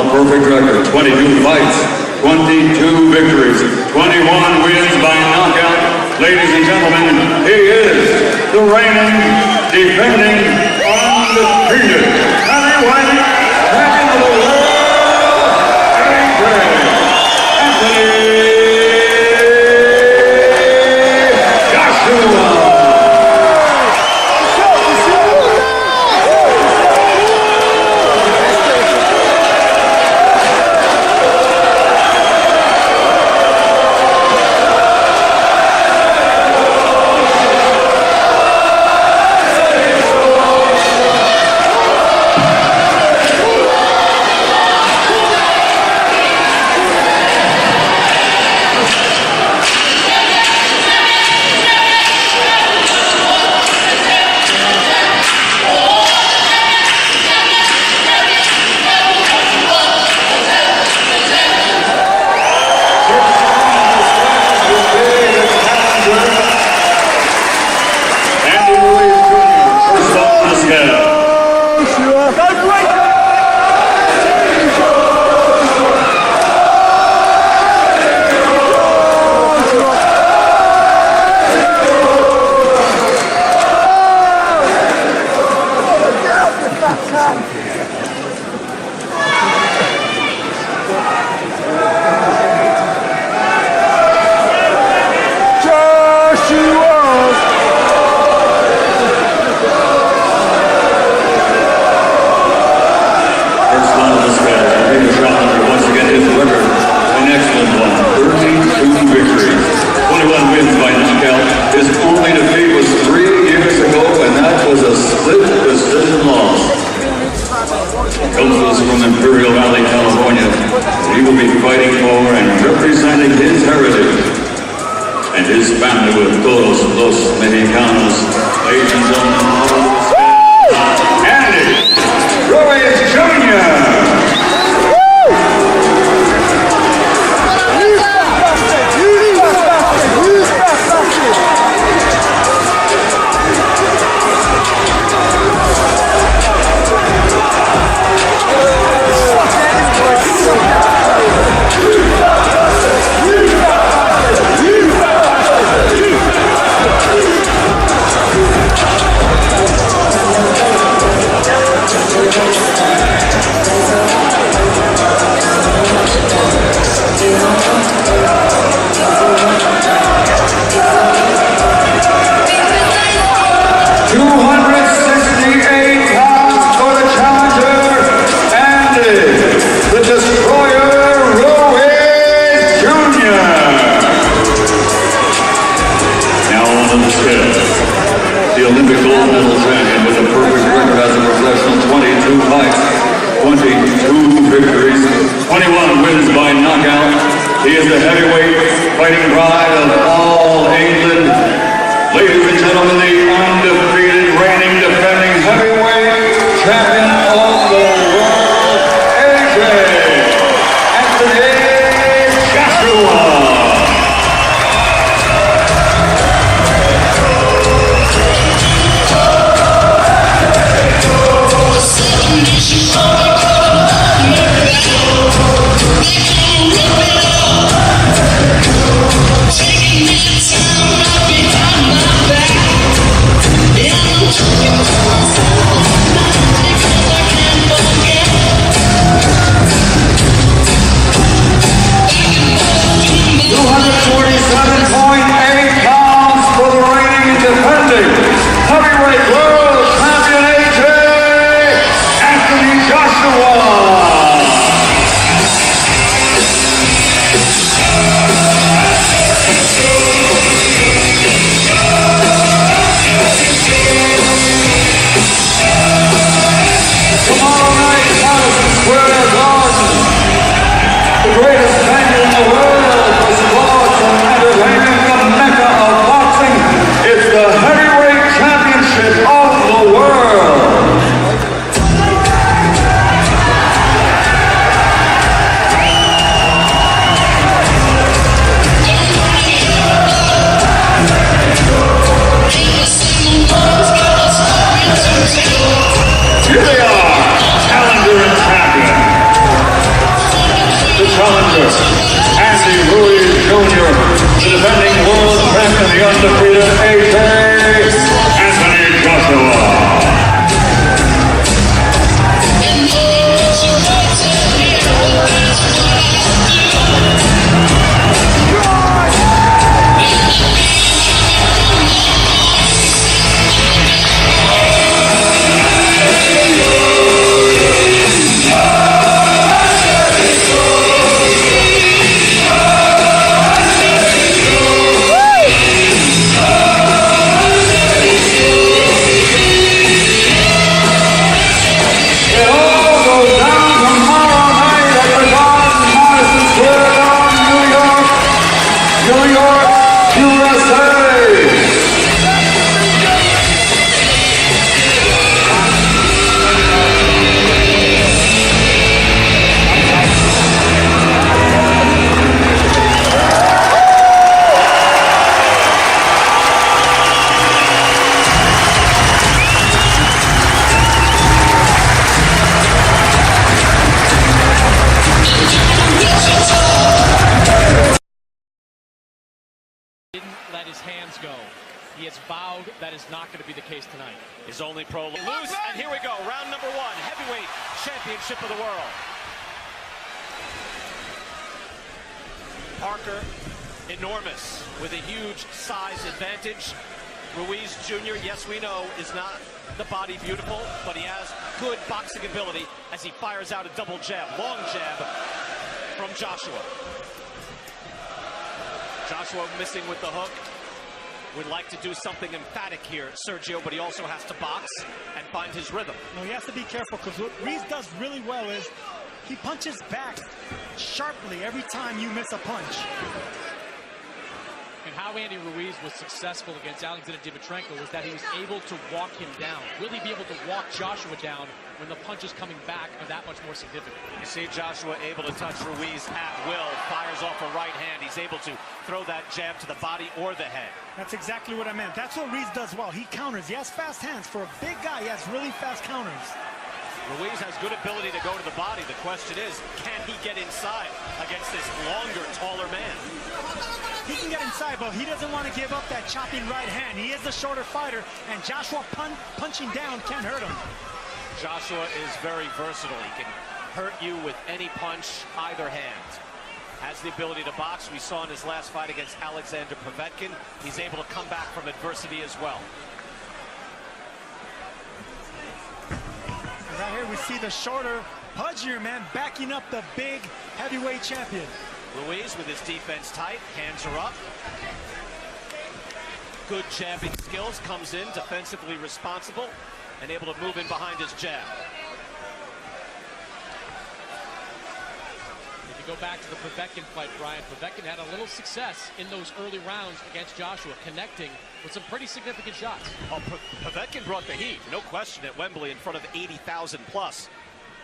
Perfect record, 22 fights, 22 victories, 21 wins by knockout. Ladies and gentlemen, he is the reigning, defending, undefeated heavyweight champion of the world, Anthony Joshua. His family with todos los mexicanos, ladies and gentlemen, Andy Ruiz Jr. The Olympic gold medal champion with a perfect record as a professional, 22 fights, 22 victories, 21 wins by knockout. He is the heavyweight fighting pride of all England. Ladies and gentlemen, the undefeated, reigning, defending heavyweight champion of the world, Anthony Joshua. Taking my time, I'll be destructor, Andy Ruiz Jr., the defending world champion, the undefeated Anthony Joshua. Let his hands go. He has vowed that is not going to be the case tonight. His only pro lose, and here we go, round number 1, heavyweight championship of the world. Parker, enormous, with a huge size advantage. Ruiz Jr., yes, we know, is not the body beautiful, but he has good boxing ability as he fires out a double jab, long jab from Joshua. Joshua missing with the hook. Would like to do something emphatic here, Sergio, but he also has to box and find his rhythm. No, he has to be careful, because what Ruiz does really well is he punches back sharply every time you miss a punch. And how Andy Ruiz was successful against Alexander Dimitrenko was that he was able to walk him down. Will he be able to walk Joshua down when the punches coming back are that much more significant? You see Joshua able to touch Ruiz at will, fires off a right hand. He's able to throw that jab to the body or the head. That's exactly what I meant. That's what Ruiz does well. He counters. He has fast hands. For a big guy, he has really fast counters. Ruiz has good ability to go to the body. The question is, can he get inside against this longer, taller man? He can get inside, but he doesn't want to give up that chopping right hand. He is the shorter fighter, and Joshua punching down can't hurt him. Joshua is very versatile. He can hurt you with any punch, either hand. Has the ability to box. We saw in his last fight against Alexander Povetkin. He's able to come back from adversity as well. Right here we see the shorter, pudgier man backing up the big heavyweight champion. Ruiz with his defense tight, hands are up. Good jabbing skills, comes in defensively responsible and able to move in behind his jab. If you go back to the Povetkin fight, Brian, Povetkin had a little success in those early rounds against Joshua, connecting with some pretty significant shots. Oh, Povetkin brought the heat, no question, at Wembley in front of 80,000 plus.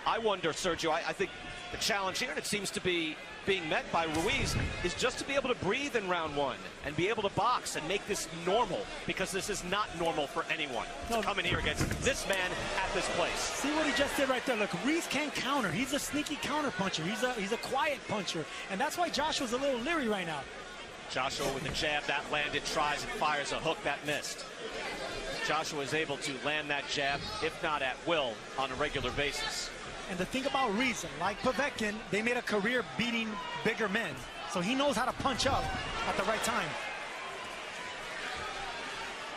I wonder, Sergio, I think the challenge here, and it seems to be being met by Ruiz, is just to be able to breathe in round 1 and be able to box and make this normal, because this is not normal for anyone to come in here against this man at this place. See what he just did right there. Look, Ruiz can't counter. He's a sneaky counter puncher. He's a quiet puncher, and that's why Joshua's a little leery right now. Joshua with the jab that landed, tries and fires a hook that missed. Joshua is able to land that jab, if not at will, on a regular basis. And the thing about Ruiz, like Povetkin, they made a career beating bigger men. So he knows how to punch up at the right time.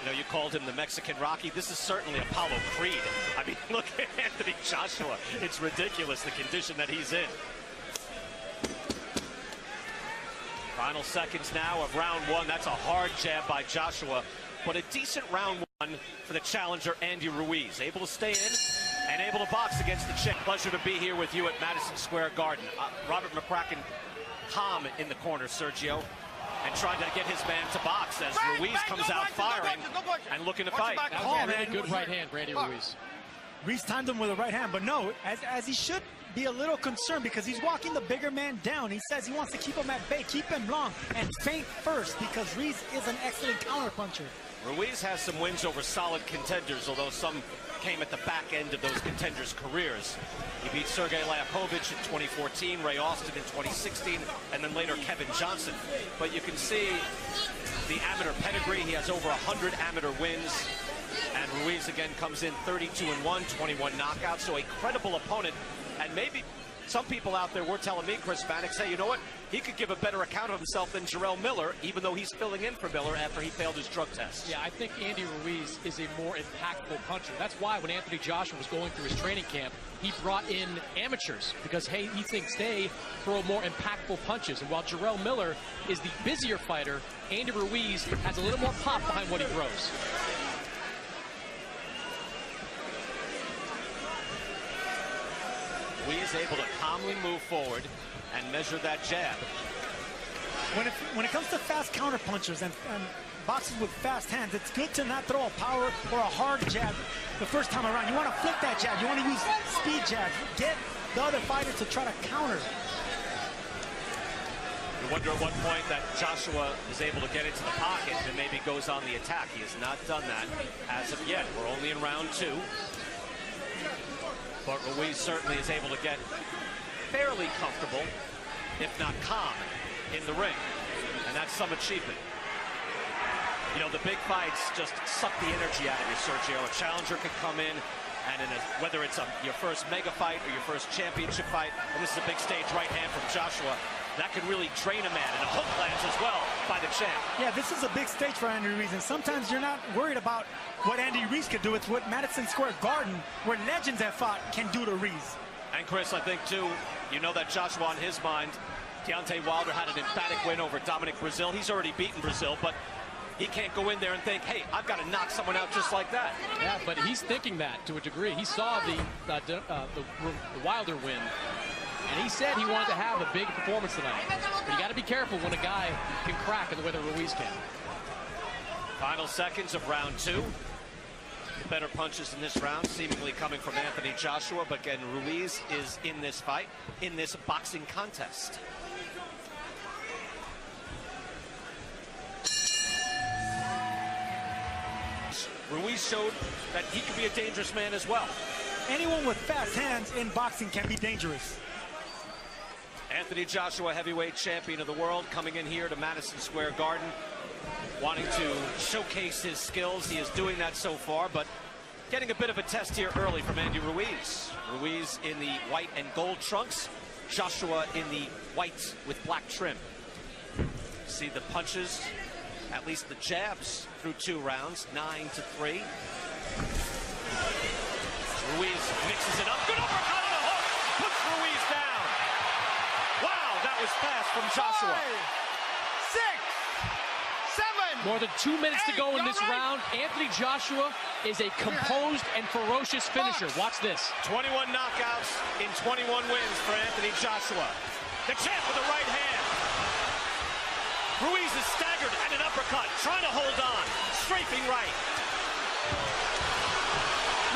You know, you called him the Mexican Rocky. This is certainly Apollo Creed. I mean, look at Anthony Joshua. It's ridiculous, the condition that he's in. Final seconds now of round 1. That's a hard jab by Joshua, but a decent round 1 for the challenger, Andy Ruiz. Able to stay in and able to box against the champ. Pleasure to be here with you at Madison Square Garden. Robert McCracken calm in the corner, Sergio, and trying to get his man to box as Ruiz comes out firing and looking to fight. That was a really good right hand, Randy Ruiz. Ruiz timed him with a right hand, but no, as he should be a little concerned, because he's walking the bigger man down. He says he wants to keep him at bay, keep him long, and feint first, because Ruiz is an excellent counter puncher. Ruiz has some wins over solid contenders, although some came at the back end of those contenders' careers. He beat Sergey Liakovic in 2014, Ray Austin in 2016, and then later Kevin Johnson. But you can see the amateur pedigree. He has over 100 amateur wins. And Ruiz again comes in 32-1, 21 knockouts, so a credible opponent. And maybe some people out there were telling me, Chris Mannix, hey, you know what? He could give a better account of himself than Jarrell Miller, even though he's filling in for Miller after he failed his drug test. Yeah, I think Andy Ruiz is a more impactful puncher. That's why when Anthony Joshua was going through his training camp, he brought in amateurs because, hey, he thinks they throw more impactful punches. And while Jarrell Miller is the busier fighter, Andy Ruiz has a little more pop behind what he throws. Ruiz able to calmly move forward and measure that jab. When it comes to fast counter punchers and boxers with fast hands, it's good to not throw a power or a hard jab the first time around. You want to flip that jab. You want to use speed jabs. Get the other fighter to try to counter. You wonder at what point that Joshua is able to get into the pocket and maybe goes on the attack. He has not done that as of yet. We're only in round 2. But Ruiz certainly is able to get fairly comfortable, if not calm, in the ring. And that's some achievement. You know, the big fights just suck the energy out of you, Sergio. A challenger could come in, and whether it's your first mega fight or your first championship fight, and this is a big stage right hand from Joshua, that could really drain a man. And a hook lands as well by the champ. Yeah, this is a big stage for Andy Ruiz, and sometimes you're not worried about what Andy Ruiz could do. It's what Madison Square Garden, where legends have fought, can do to Ruiz. And Chris, I think too, you know that Joshua on his mind, Deontay Wilder had an emphatic win over Dominic Breazeale. He's already beaten Breazeale, but he can't go in there and think, hey, I've got to knock someone out just like that. Yeah, but he's thinking that to a degree. He saw the Wilder win, and he said he wanted to have a big performance tonight. But you got to be careful when a guy can crack in the way that Ruiz can. Final seconds of round 2. The better punches in this round seemingly coming from Anthony Joshua, but again, Ruiz is in this fight, in this boxing contest. Ruiz showed that he can be a dangerous man as well. Anyone with fast hands in boxing can be dangerous. Anthony Joshua, heavyweight champion of the world, coming in here to Madison Square Garden, wanting to showcase his skills. He is doing that so far, but getting a bit of a test here early from Andy Ruiz. Ruiz in the white and gold trunks, Joshua in the white with black trim. See the punches, at least the jabs through 2 rounds, 9-3. Ruiz mixes it up, good uppercut on the hook, puts Ruiz down. Wow, that was fast from Joshua. 5, 6, 7. More than 2 minutes to go in this round. Anthony Joshua is a composed and ferocious finisher. Watch this. 21 knockouts in 21 wins for Anthony Joshua. The champ with the right hand. Ruiz is staggered at an uppercut, trying to hold on. Strafing right.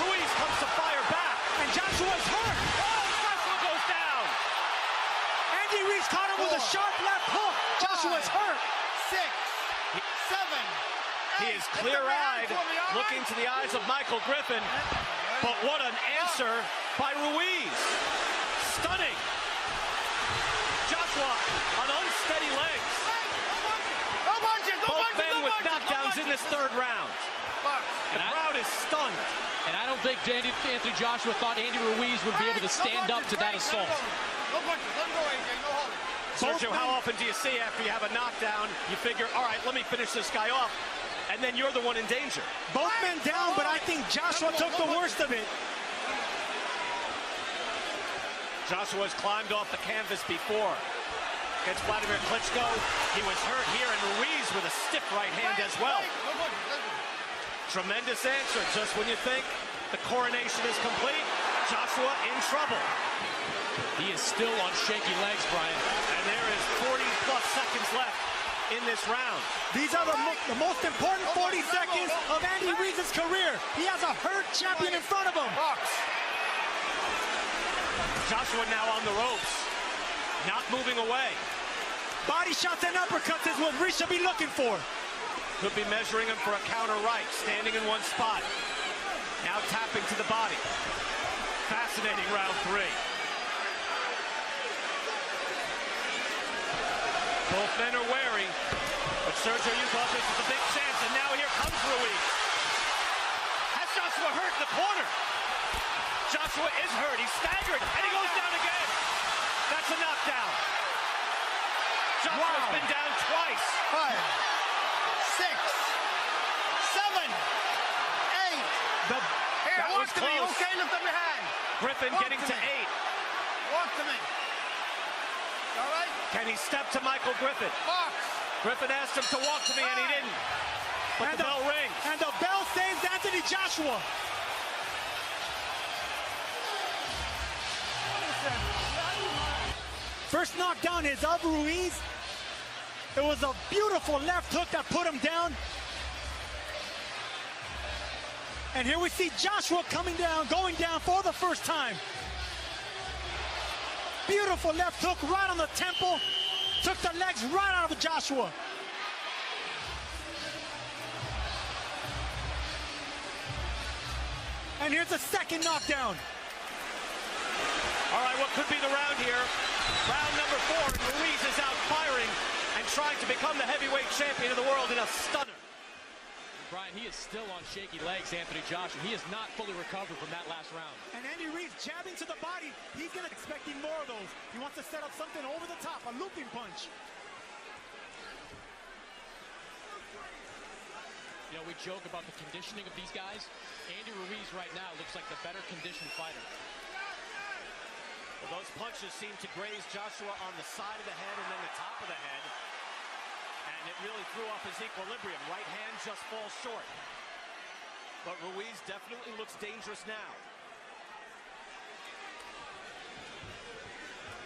Ruiz comes to fire back. And Joshua's hurt. Oh, Joshua goes down. Andy Ruiz caught him with a sharp left hook. Joshua's hurt. 6, 7. He is clear-eyed, looking to the eyes of Michael Griffin. But what an answer by Ruiz. Stunning. Joshua on unsteady legs. Both men with knockdowns in this 3rd round. The crowd is stunned. And I don't think Anthony Joshua thought Andy Ruiz would be able to stand up to that assault. Sergio, how often do you see after you have a knockdown, you figure, all right, let me finish this guy off, and then you're the one in danger? Both men down, but I think Joshua took the worst of it. Joshua's climbed off the canvas before. Against Vladimir Klitschko, he was hurt here, and Ruiz with a stiff right hand as well. Tremendous answer. Just when you think the coronation is complete, Joshua in trouble. He is still on shaky legs, Brian. And there is 40-plus seconds left in this round. These are the most important 40 seconds of Andy Ruiz's career. He has a hurt champion in front of him. Joshua now on the ropes, not moving away. Body shots and uppercuts is what Ruiz should be looking for. Could be measuring him for a counter right, standing in one spot. Now tapping to the body. Fascinating round 3. Both men are wary, but Sergio, you thought this was a big chance, and now here comes Ruiz. Has Joshua hurt in the corner? Joshua is hurt. He's staggered, and he goes down again. That's a knockdown. Joshua's been down twice. 5, 6, 7, 8. Here, That walk was to me. close. Okay, lift up your hand. Griffin Walk getting to to me. 8. Walk to me. All right? Can he step to Michael Griffin? Box. Griffin asked him to walk to me, and he didn't. But the bell rings. And the bell saves Anthony Joshua. First knockdown is of Ruiz. It was a beautiful left hook that put him down. And here we see Joshua coming down, going down for the first time. Beautiful left hook right on the temple. Took the legs right out of Joshua. And here's the second knockdown. All right, what could be the round here? Round number 4, and Ruiz is out firing and trying to become the heavyweight champion of the world in a stunner. Brian, he is still on shaky legs, Anthony Joshua. He is not fully recovered from that last round. And Andy Ruiz jabbing to the body. He's going to expecting more of those. He wants to set up something over the top, a looping punch. You know, we joke about the conditioning of these guys. Andy Ruiz right now looks like the better conditioned fighter. Well, those punches seem to graze Joshua on the side of the head and then the top of the head. And it really threw off his equilibrium. Right hand just falls short. But Ruiz definitely looks dangerous now.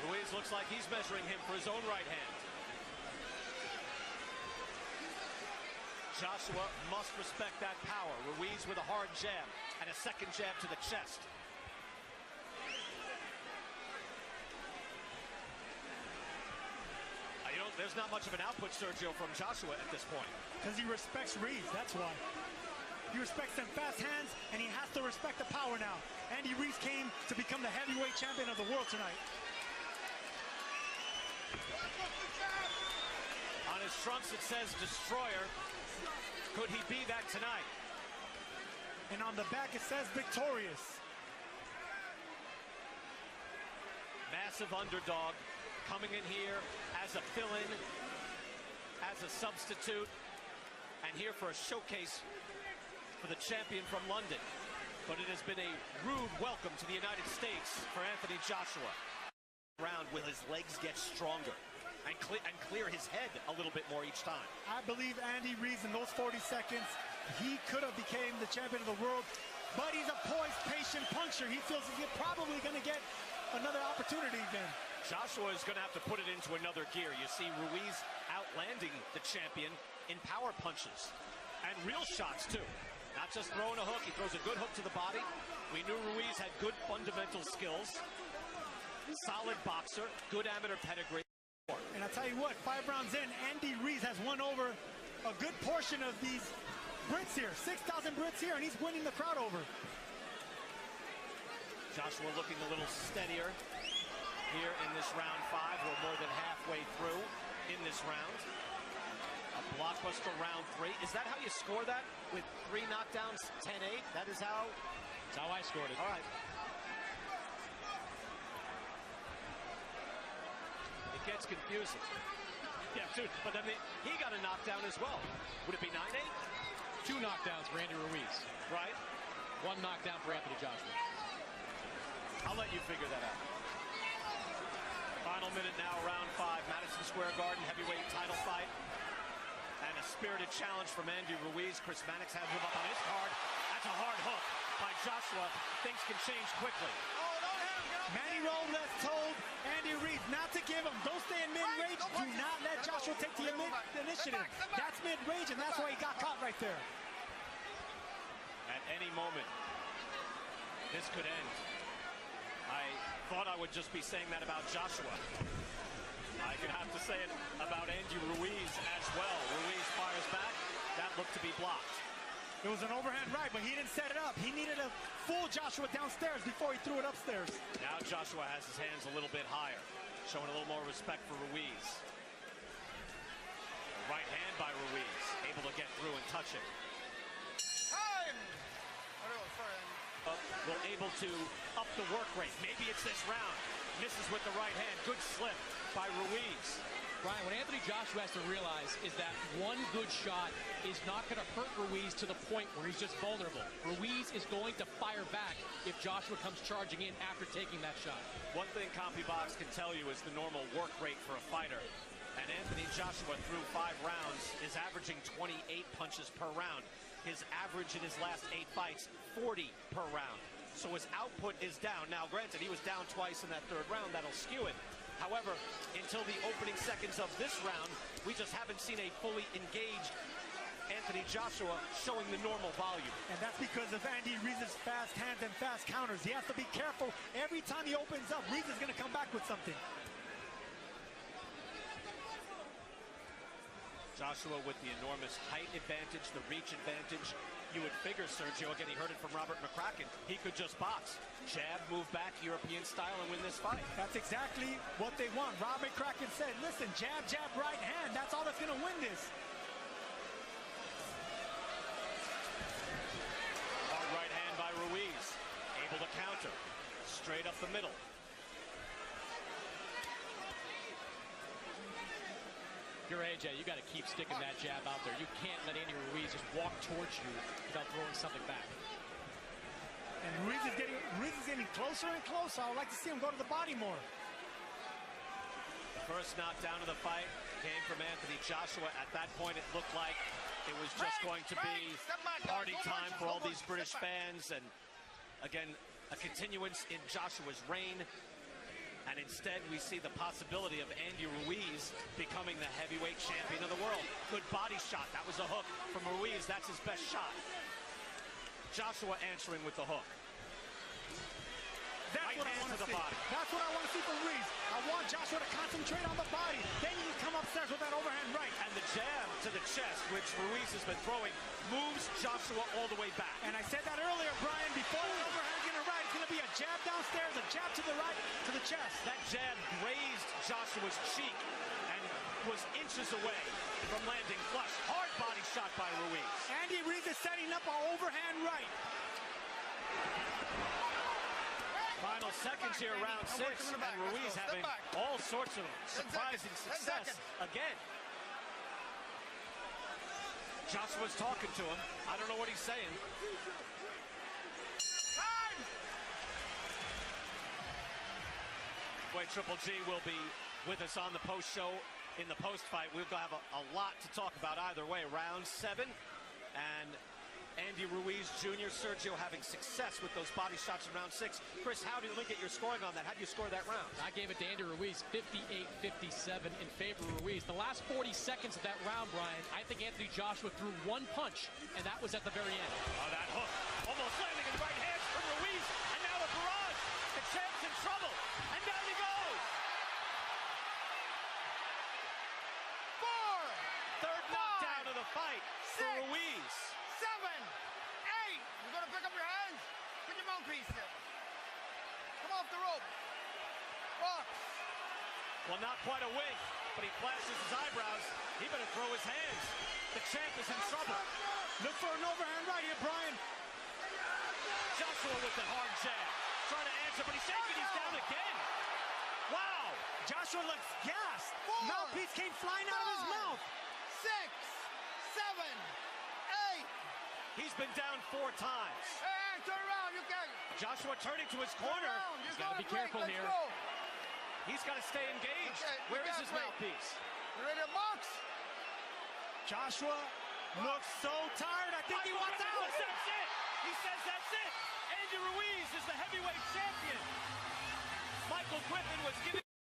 Ruiz looks like he's measuring him for his own right hand. Joshua must respect that power. Ruiz with a hard jab and a second jab to the chest. There's not much of an output, Sergio, from Joshua at this point. Because he respects Ruiz, that's why. He respects them fast hands, and he has to respect the power now. Andy Ruiz came to become the heavyweight champion of the world tonight. On his trunks it says Destroyer. Could he be that tonight? And on the back it says Victorious. Massive underdog coming in here as a fill-in, as a substitute, and here for a showcase for the champion from London. But it has been a rude welcome to the United States for Anthony Joshua. Round will his legs get stronger and clear his head a little bit more each time. I believe Andy Ruiz in those 40 seconds, he could have became the champion of the world, but he's a poised, patient puncher. He feels he's probably going to get another opportunity again. Joshua is going to have to put it into another gear. You see Ruiz outlanding the champion in power punches and real shots too. Not just throwing a hook, he throws a good hook to the body. We knew Ruiz had good fundamental skills, solid boxer, good amateur pedigree. And I'll tell you what, 5 rounds in, Andy Ruiz has won over a good portion of these Brits here. 6,000 Brits here, and he's winning the crowd over. Joshua looking a little steadier here in this round 5. We're more than halfway through in this round. A blockbuster round 3. Is that how you score that? With 3 knockdowns, 10-8? That is how? That's how I scored it. All right. It gets confusing. Yeah, dude, but then he got a knockdown as well. Would it be 9-8? 2 knockdowns for Andy Ruiz. Right. 1 knockdown for Anthony Joshua. I'll let you figure that out. Final minute now, round 5, Madison Square Garden heavyweight title fight. And a spirited challenge from Andy Ruiz. Chris Mannix has him up on his card. That's a hard hook by Joshua. Things can change quickly. Manny Robles told Andy Ruiz not to give him. Don't stay in mid-range. Do not let Joshua take the initiative. That's mid-range, and that's why he got caught right there. At any moment, this could end. I thought I would just be saying that about Joshua. I could have to say it about Andy Ruiz as well. Ruiz fires back. That looked to be blocked. It was an overhand right, but he didn't set it up. He needed to fool Joshua downstairs before he threw it upstairs. Now Joshua has his hands a little bit higher, showing a little more respect for Ruiz. Right hand by Ruiz, able to get through and touch it. Time! Will able to up the work rate. Maybe it's this round. Misses with the right hand. Good slip by Ruiz. Brian, what Anthony Joshua has to realize is that one good shot is not going to hurt Ruiz to the point where he's just vulnerable. Ruiz is going to fire back if Joshua comes charging in after taking that shot. One thing CompuBox can tell you is the normal work rate for a fighter. And Anthony Joshua, through 5 rounds, is averaging 28 punches per round. His average in his last 8 fights, 40 per round. So his output is down. Now, granted, he was down twice in that 3rd round. That'll skew it. However, until the opening seconds of this round, we just haven't seen a fully engaged Anthony Joshua showing the normal volume. And that's because of Andy Ruiz's fast hands and fast counters. He has to be careful. Every time he opens up, Ruiz is going to come back with something. Joshua with the enormous height advantage, the reach advantage. You would figure, Sergio, again, he heard it from Robert McCracken, he could just box. Jab, move back, European style, and win this fight. That's exactly what they want. Robert McCracken said, listen, jab, jab, right hand. That's all that's going to win this. Hard right hand by Ruiz. Able to counter. Straight up the middle. If you're AJ, you got to keep sticking that jab out there. You can't let Andy Ruiz just walk towards you without throwing something back. And Ruiz is getting closer and closer. I would like to see him go to the body more. The first knockdown of the fight came from Anthony Joshua. At that point, it looked like it was just going to be party time for all these British fans. And again, a continuance in Joshua's reign. And instead, we see the possibility of Andy Ruiz becoming the heavyweight champion of the world. Good body shot. That was a hook from Ruiz. That's his best shot. Joshua answering with the hook. That's right what I hand want to to the see. body. That's what I want to see from Ruiz. I want Joshua to concentrate on the body. Then you can come upstairs with that overhand right. And the jab to the chest, which Ruiz has been throwing, moves Joshua all the way back. And I said that earlier, Brian, before the overhand getting right, it's going to be a jab downstairs, a jab to the right, to the chest. That jab grazed Joshua's cheek and was inches away from landing flush. Hard body shot by Ruiz. Andy Ruiz is setting up an overhand right. Final seconds here, round 6, and Ruiz having all sorts of surprising success again. Joshua's talking to him. I don't know what he's saying. Boy, Triple G will be with us on the post show. In the post fight, we'll have a lot to talk about either way. Round 7, and Andy Ruiz Jr., Sergio having success with those body shots in round 6. Chris, how did you look at your scoring on that? How did you score that round? I gave it to Andy Ruiz, 58-57 in favor of Ruiz. The last 40 seconds of that round, Brian, I think Anthony Joshua threw one punch, and that was at the very end. Oh, that hook. Almost landing in right hands from Ruiz, and now a barrage. The champ's in trouble, and down he goes. 4, Third knockdown of the fight for 6, Ruiz. 7, 8. You're going to pick up your hands. Put your mouthpiece there. Come off the rope. Box. Well, not quite a wink, but he flashes his eyebrows. He better throw his hands. The champ is in trouble. Look for an overhand right here, Brian. Joshua with the hard jab. Trying to answer, but he's shaking. He's down again. Wow. Joshua looks gassed. 4, Mouthpiece came flying out of his 5, mouth. 6, 7, 8. He's been down 4 times. Hey, turn around. You can. Joshua turning to his corner. He's got to be careful here. He's got to stay engaged. Okay, Where is his break. mouthpiece? You ready to box? Joshua looks so tired. I think he wants out. That's it. He says that's it. Andy Ruiz is the heavyweight champion. Michael Griffin was giving